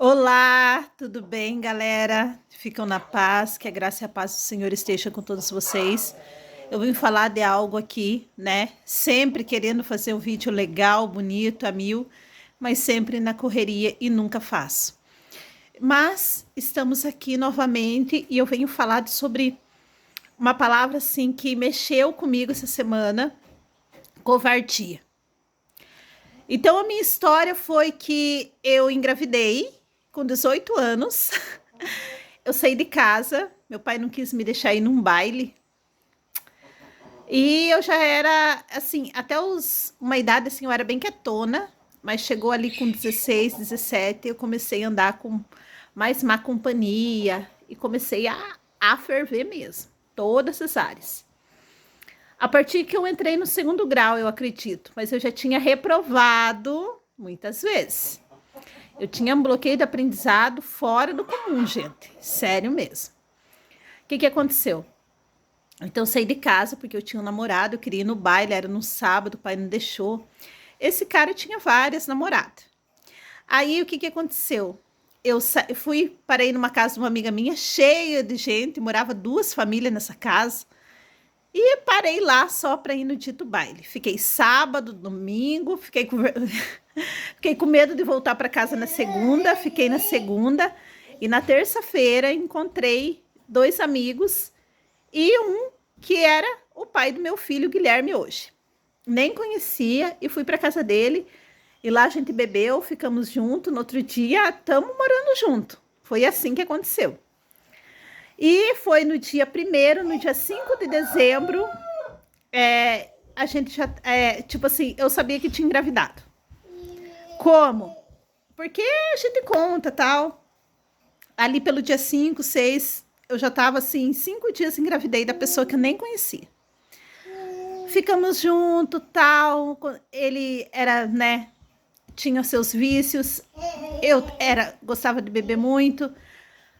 Olá, tudo bem, galera? Ficam na paz, que a graça e a paz do Senhor esteja com todos vocês. Eu vim falar de algo aqui, né? Sempre querendo fazer um vídeo legal, bonito, a mil, mas sempre na correria e nunca faço. Mas estamos aqui novamente e eu venho falar sobre uma palavra assim que mexeu comigo essa semana: covardia. Então, a minha história foi que eu engravidei com 18 anos. Eu saí de casa, meu pai não quis me deixar ir num baile. E eu já era, assim, uma idade assim, eu era bem quietona, mas chegou ali com 16, 17, eu comecei a andar com mais má companhia e comecei a ferver mesmo, todas as áreas. A partir que eu entrei no segundo grau, eu acredito, mas eu já tinha reprovado muitas vezes. Eu tinha um bloqueio de aprendizado fora do comum, gente. Sério mesmo. O que aconteceu? Então, eu saí de casa porque eu tinha um namorado, eu queria ir no baile, era no sábado, o pai não deixou. Esse cara tinha várias namoradas. Aí, o que aconteceu? Eu fui, parei numa casa de uma amiga minha, cheia de gente, morava duas famílias nessa casa. E parei lá só para ir no dito baile. Fiquei sábado, domingo, fiquei com medo de voltar para casa na segunda, fiquei na segunda. E na terça-feira encontrei dois amigos e um que era o pai do meu filho, Guilherme, hoje. Nem conhecia e fui para casa dele. E lá a gente bebeu, ficamos juntos. No outro dia, estamos morando junto. Foi assim que aconteceu. E foi no dia 1º, no dia 5 de dezembro, a gente já, tipo assim, eu sabia que tinha engravidado. Como? Porque a gente conta, tal. Ali pelo dia 5, 6, eu já tava assim, 5 dias engravidei da pessoa que eu nem conhecia. Ficamos juntos, tal. Ele era, né, tinha seus vícios. Gostava de beber muito.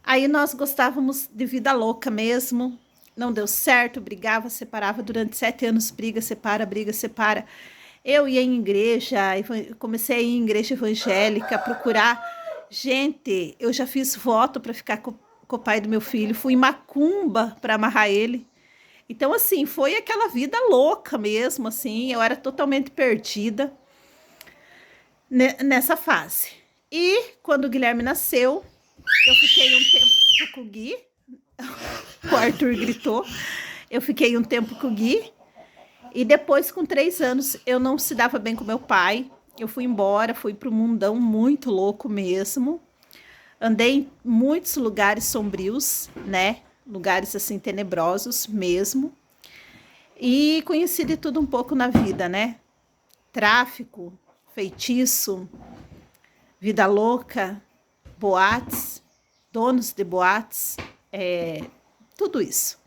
Aí nós gostávamos de vida louca mesmo. Não deu certo, brigava, separava durante 7 anos, briga, separa. Eu ia em igreja, comecei a ir em igreja evangélica, procurar. Gente, eu já fiz voto para ficar com o pai do meu filho, fui em macumba para amarrar ele. Então, assim, foi aquela vida louca mesmo, assim, eu era totalmente perdida nessa fase. E quando o Guilherme nasceu, eu fiquei um tempo com o Gui, o Arthur gritou, eu fiquei um tempo com o Gui, e depois, com 3 anos, eu não se dava bem com meu pai, eu fui embora, fui para o mundão muito louco mesmo, andei em muitos lugares sombrios, né, lugares assim tenebrosos mesmo, e conheci de tudo um pouco na vida, né, tráfico, feitiço, vida louca, boates, donos de boates, tudo isso.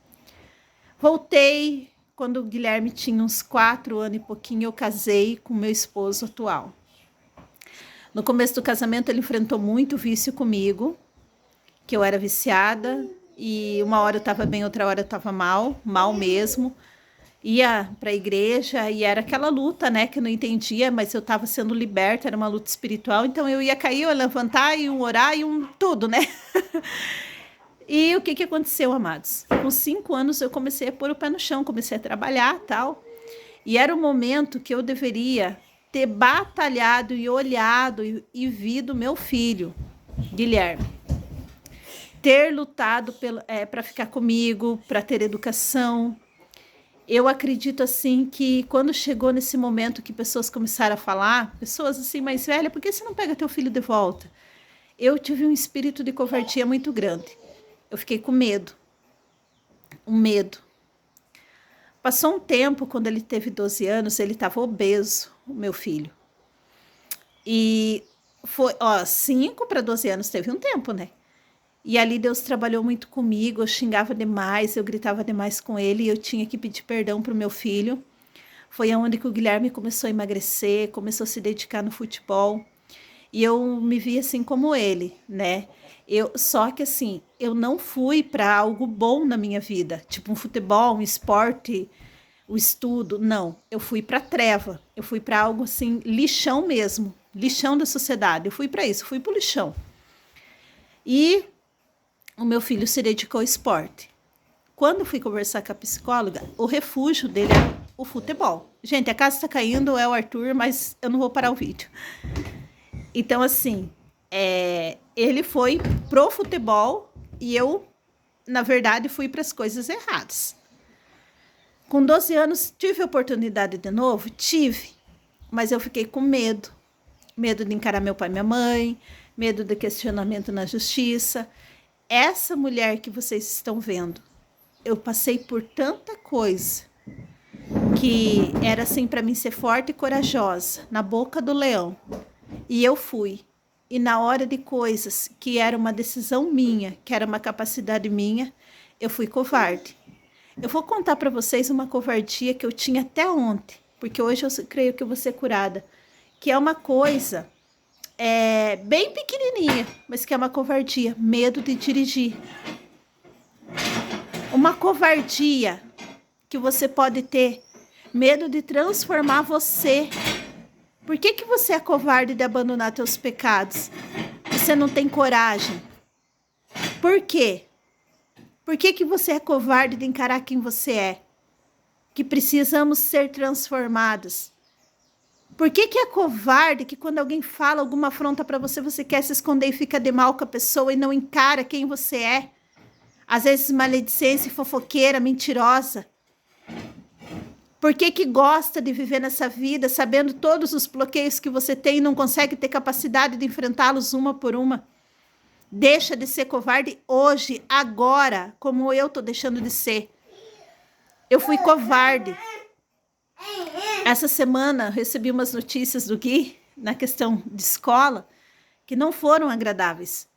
Voltei quando o Guilherme tinha uns 4 anos e pouquinho, eu casei com meu esposo atual. No começo do casamento ele enfrentou muito vício comigo, que eu era viciada, e uma hora eu estava bem, outra hora eu estava mal, mal mesmo. Ia para a igreja e era aquela luta, né, que eu não entendia, mas eu estava sendo liberta, era uma luta espiritual, então eu ia cair, eu ia levantar, e um orar, e um tudo, né? E o que aconteceu, amados? Com 5 anos eu comecei a pôr o pé no chão, comecei a trabalhar, tal, e era o momento que eu deveria ter batalhado e olhado e visto meu filho, Guilherme, ter lutado para ficar comigo, para ter educação. Eu acredito assim que quando chegou nesse momento que pessoas começaram a falar, pessoas assim mais velhas, por que você não pega teu filho de volta? Eu tive um espírito de covardia muito grande. Eu fiquei com medo, um medo. Passou um tempo, quando ele teve 12 anos, ele estava obeso, o meu filho. E foi, 5 para 12 anos teve um tempo, né? E ali Deus trabalhou muito comigo, eu xingava demais, eu gritava demais com ele e eu tinha que pedir perdão para o meu filho. Foi aonde que o Guilherme começou a emagrecer, começou a se dedicar no futebol. E eu me vi assim como ele, né? Só que assim, eu não fui para algo bom na minha vida, tipo um futebol, um esporte, o estudo, não. Eu fui para treva, eu fui para algo assim, lixão mesmo, lixão da sociedade. Eu fui para isso, fui para o lixão. E o meu filho se dedicou ao esporte. Quando fui conversar com a psicóloga, o refúgio dele é o futebol. Gente, a casa está caindo, é o Arthur, mas eu não vou parar o vídeo. Então, assim, ele foi pro futebol e eu, na verdade, fui para as coisas erradas. Com 12 anos, tive a oportunidade de novo? Tive, mas eu fiquei com medo. Medo de encarar meu pai e minha mãe, medo de questionamento na justiça. Essa mulher que vocês estão vendo, eu passei por tanta coisa que era assim para mim ser forte e corajosa, na boca do leão. E eu fui. E na hora de coisas que era uma decisão minha, que era uma capacidade minha, eu fui covarde. Eu vou contar para vocês uma covardia que eu tinha até ontem, porque hoje eu creio que eu vou ser curada, que é uma coisa bem pequenininha, mas que é uma covardia, medo de dirigir. Uma covardia que você pode ter, medo de transformar você. Por que você é covarde de abandonar teus pecados? Você não tem coragem. Por quê? Por que você é covarde de encarar quem você é? Que precisamos ser transformados. Por que é covarde que quando alguém fala alguma afronta para você, você quer se esconder e fica de mal com a pessoa e não encara quem você é? Às vezes maledicência, fofoqueira, mentirosa. Por que gosta de viver nessa vida sabendo todos os bloqueios que você tem e não consegue ter capacidade de enfrentá-los uma por uma? Deixa de ser covarde hoje, agora, como eu tô deixando de ser. Eu fui covarde. Essa semana recebi umas notícias do Gui, na questão de escola, que não foram agradáveis.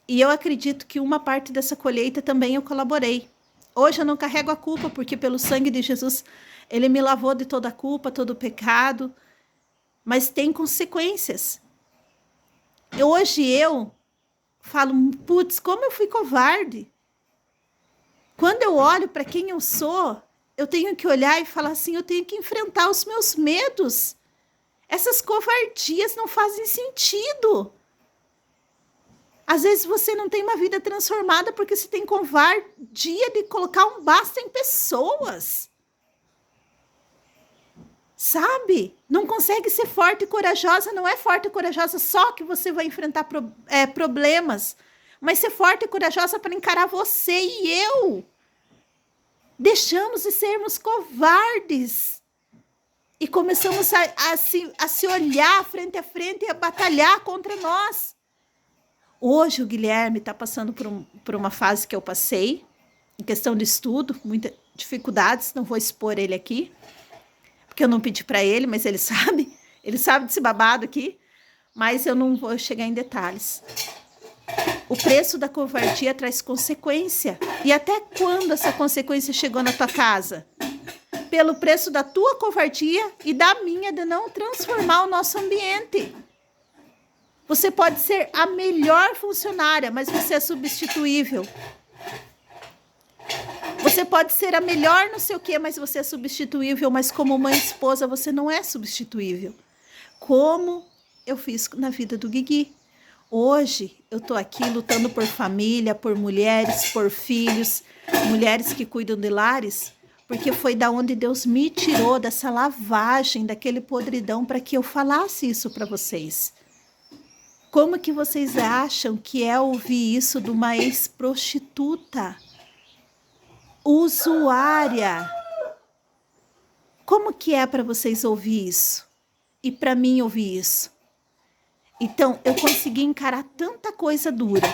E eu acredito que uma parte dessa colheita também eu colaborei. Hoje eu não carrego a culpa, porque pelo sangue de Jesus, ele me lavou de toda a culpa, todo o pecado. Mas tem consequências. Hoje eu falo, putz, como eu fui covarde. Quando eu olho para quem eu sou, eu tenho que olhar e falar assim, eu tenho que enfrentar os meus medos. Essas covardias não fazem sentido. Às vezes você não tem uma vida transformada porque você tem covardia de colocar um basta em pessoas. Sabe? Não consegue ser forte e corajosa. Não é forte e corajosa só que você vai enfrentar problemas. Mas ser forte e corajosa para encarar você e eu. Deixamos de sermos covardes. E começamos a se olhar frente a frente e a batalhar contra nós. Hoje o Guilherme está passando por uma fase que eu passei, em questão de estudo, muitas dificuldades, não vou expor ele aqui, porque eu não pedi para ele, mas ele sabe desse babado aqui, mas eu não vou chegar em detalhes. O preço da covardia traz consequência, e até quando essa consequência chegou na tua casa? Pelo preço da tua covardia e da minha de não transformar o nosso ambiente. Você pode ser a melhor funcionária, mas você é substituível. Você pode ser a melhor não sei o quê, mas você é substituível. Mas como mãe e esposa, você não é substituível. Como eu fiz na vida do Guigui. Hoje, eu estou aqui lutando por família, por mulheres, por filhos, mulheres que cuidam de lares, porque foi da onde Deus me tirou, dessa lavagem, daquele podridão, para que eu falasse isso para vocês. Como que vocês acham que é ouvir isso de uma ex-prostituta? Usuária. Como que é para vocês ouvir isso? E para mim ouvir isso? Então, eu consegui encarar tanta coisa dura,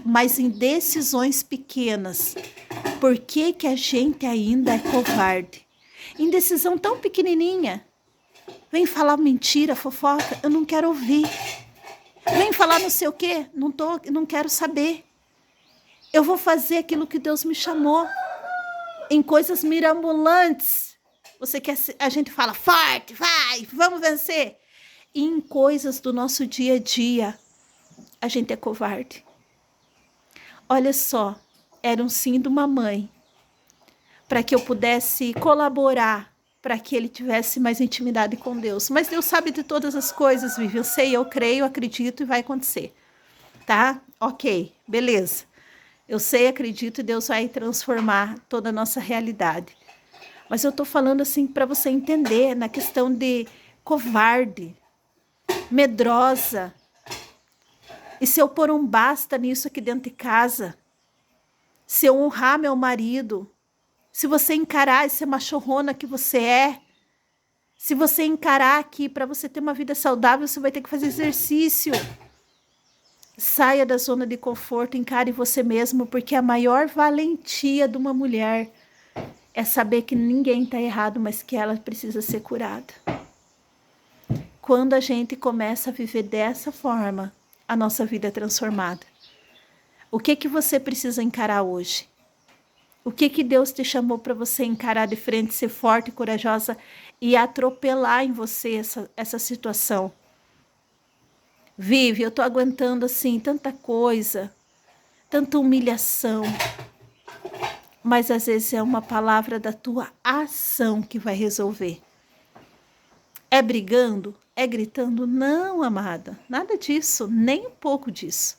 mas em decisões pequenas. Por que que a gente ainda é covarde? Em decisão tão pequenininha. Vem falar mentira, fofoca, eu não quero ouvir. Vem falar não sei o quê, não quero saber. Eu vou fazer aquilo que Deus me chamou. Em coisas mirabolantes. A gente fala, forte, vai, vamos vencer. E em coisas do nosso dia a dia, a gente é covarde. Olha só, era um sim de uma mãe. Para que eu pudesse colaborar, para que ele tivesse mais intimidade com Deus. Mas Deus sabe de todas as coisas, Vivi. Eu sei, eu creio, acredito e vai acontecer. tá? Ok, beleza. Eu sei, acredito, e Deus vai transformar toda a nossa realidade. Mas eu tô falando assim para você entender na questão de covarde, medrosa. E se eu pôr um basta nisso aqui dentro de casa, se eu honrar meu marido, se você encarar essa machorrona que você é, se você encarar que para você ter uma vida saudável, você vai ter que fazer exercício. Saia da zona de conforto, encare você mesmo, porque a maior valentia de uma mulher é saber que ninguém está errado, mas que ela precisa ser curada. Quando a gente começa a viver dessa forma, a nossa vida é transformada. O que você precisa encarar hoje? O que Deus te chamou para você encarar de frente, ser forte e corajosa e atropelar em você essa situação? Vive, eu tô aguentando assim tanta coisa, tanta humilhação, mas às vezes é uma palavra da tua ação que vai resolver. É brigando? É gritando? Não, amada, nada disso, nem um pouco disso.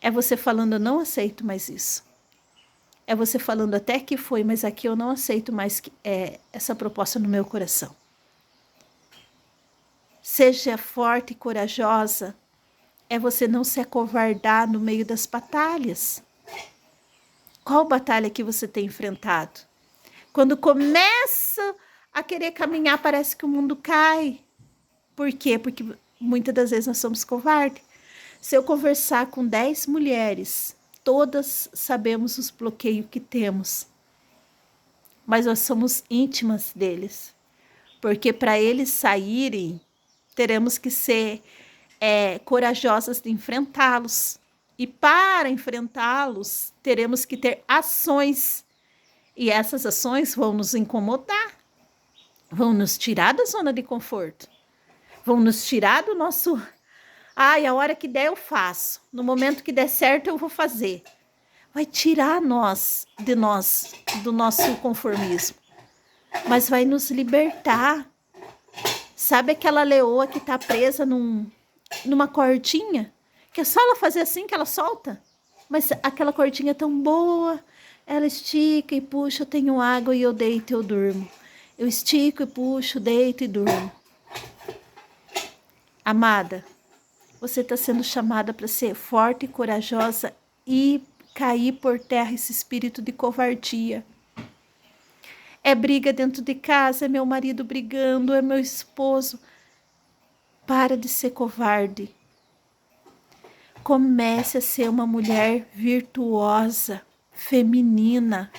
É você falando, eu não aceito mais isso. É você falando, até que foi, mas aqui eu não aceito mais essa proposta no meu coração. Seja forte e corajosa. É você não se acovardar no meio das batalhas. Qual batalha que você tem enfrentado? Quando começa a querer caminhar, parece que o mundo cai. Por quê? Porque muitas das vezes nós somos covardes. Se eu conversar com 10 mulheres, todas sabemos os bloqueios que temos. Mas nós somos íntimas deles. Porque para eles saírem, teremos que ser corajosas de enfrentá-los. E para enfrentá-los, teremos que ter ações. E essas ações vão nos incomodar, vão nos tirar da zona de conforto, vão nos tirar do nosso... Ai, a hora que der eu faço, no momento que der certo eu vou fazer. Vai tirar nós, do nosso conformismo, mas vai nos libertar. Sabe aquela leoa que está presa numa cordinha? Que é só ela fazer assim que ela solta? Mas aquela cordinha é tão boa, ela estica e puxa, eu tenho água e eu deito e eu durmo. Eu estico e puxo, deito e durmo. Amada, você está sendo chamada para ser forte e corajosa e cair por terra esse espírito de covardia. É briga dentro de casa, é meu marido brigando, é meu esposo. Para de ser covarde. Comece a ser uma mulher virtuosa, feminina.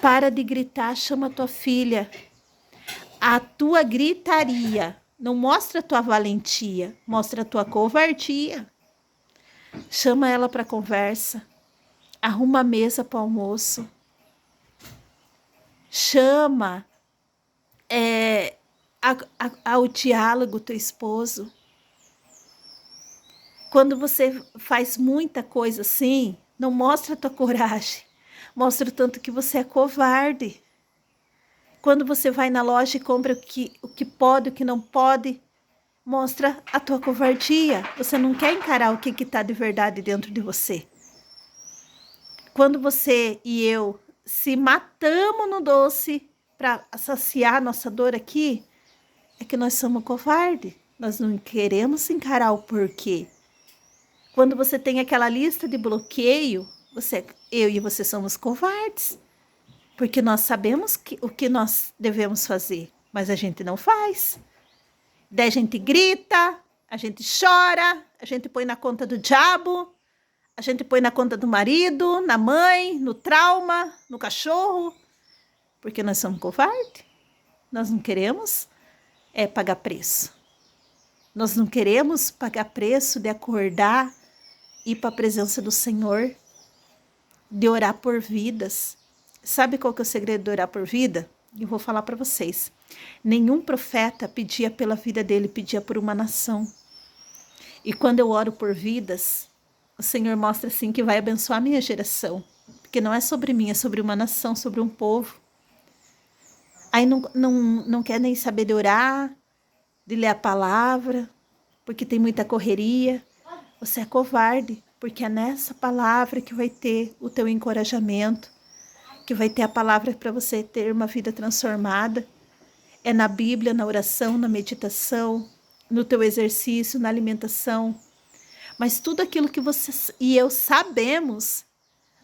Para de gritar, chama tua filha. A tua gritaria não mostra a tua valentia, mostra a tua covardia. Chama ela para conversa. Arruma a mesa para o almoço. Chama ao diálogo teu esposo. Quando você faz muita coisa assim, não mostra a tua coragem. Mostra o tanto que você é covarde. Quando você vai na loja e compra o que pode, o que não pode, mostra a tua covardia. Você não quer encarar o que está de verdade dentro de você. Quando você e eu se matamos no doce para saciar nossa dor aqui, é que nós somos covardes. Nós não queremos encarar o porquê. Quando você tem aquela lista de bloqueio, eu e você somos covardes. Porque nós sabemos o que nós devemos fazer, mas a gente não faz. Daí a gente grita, a gente chora, a gente põe na conta do diabo, a gente põe na conta do marido, na mãe, no trauma, no cachorro. Porque nós somos covardes. Nós não queremos pagar preço. Nós não queremos pagar preço de acordar, ir para a presença do Senhor, de orar por vidas. Sabe qual que é o segredo de orar por vida? Eu vou falar para vocês. Nenhum profeta pedia pela vida dele, pedia por uma nação. E quando eu oro por vidas, o Senhor mostra assim que vai abençoar a minha geração. Porque não é sobre mim, é sobre uma nação, sobre um povo. Aí não quer nem saber de orar, de ler a palavra, porque tem muita correria. Você é covarde, porque é nessa palavra que vai ter o teu encorajamento, que vai ter a palavra para você ter uma vida transformada. É na Bíblia, na oração, na meditação, no teu exercício, na alimentação. Mas tudo aquilo que você e eu sabemos,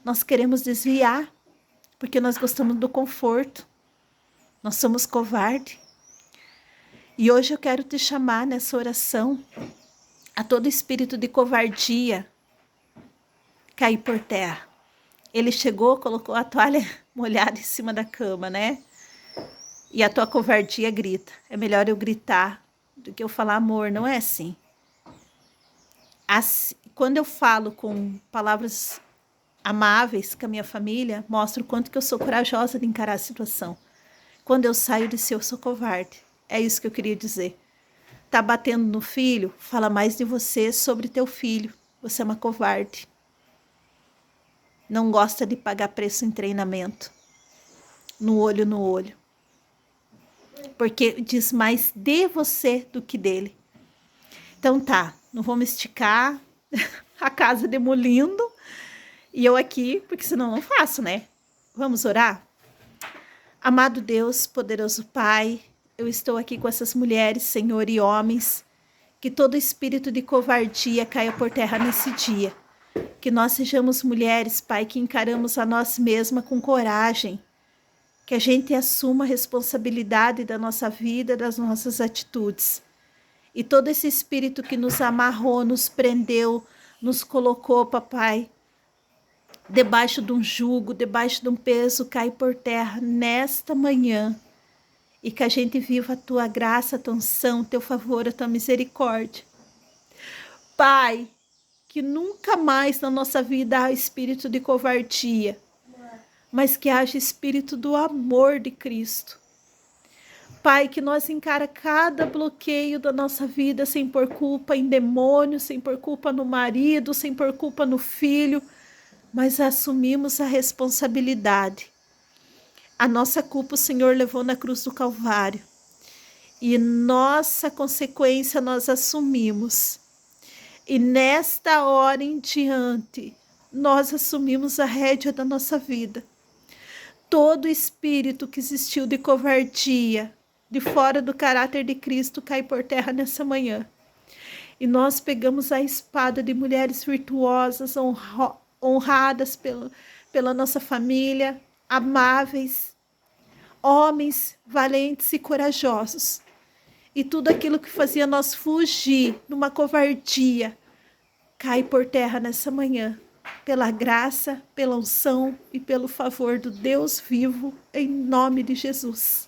nós queremos desviar, porque nós gostamos do conforto. Nós somos covardes. E hoje eu quero te chamar nessa oração a todo espírito de covardia cair por terra. Ele chegou, colocou a toalha molhada em cima da cama, né? E a tua covardia grita. É melhor eu gritar do que eu falar amor, não é assim? Quando eu falo com palavras amáveis com a minha família, mostro o quanto que eu sou corajosa de encarar a situação. Quando eu saio de si, eu sou covarde. É isso que eu queria dizer. Tá batendo no filho? Fala mais de você sobre teu filho. Você é uma covarde. Não gosta de pagar preço em treinamento. No olho no olho. Porque diz mais de você do que dele. Então tá, não vou me esticar. A casa demolindo. E eu aqui, porque senão não faço, né? Vamos orar? Amado Deus, poderoso Pai, eu estou aqui com essas mulheres, Senhor, e homens, que todo espírito de covardia caia por terra nesse dia. Que nós sejamos mulheres, Pai, que encaramos a nós mesmas com coragem. Que a gente assuma a responsabilidade da nossa vida, das nossas atitudes. E todo esse espírito que nos amarrou, nos prendeu, nos colocou, papai, debaixo de um jugo, debaixo de um peso, cai por terra nesta manhã. E que a gente viva a tua graça, a tua unção, teu favor, a tua misericórdia. Pai, que nunca mais na nossa vida há espírito de covardia, mas que haja espírito do amor de Cristo. Pai, que nós encara cada bloqueio da nossa vida sem pôr culpa em demônio, sem pôr culpa no marido, sem pôr culpa no filho, mas assumimos a responsabilidade. A nossa culpa o Senhor levou na cruz do Calvário. E nossa consequência nós assumimos. E nesta hora em diante, nós assumimos a rédea da nossa vida. Todo espírito que existiu de covardia, de fora do caráter de Cristo, cai por terra nessa manhã. E nós pegamos a espada de mulheres virtuosas, honradas pela nossa família, amáveis, homens valentes e corajosos. E tudo aquilo que fazia nós fugir numa covardia, cai por terra nessa manhã. Pela graça, pela unção e pelo favor do Deus vivo, em nome de Jesus.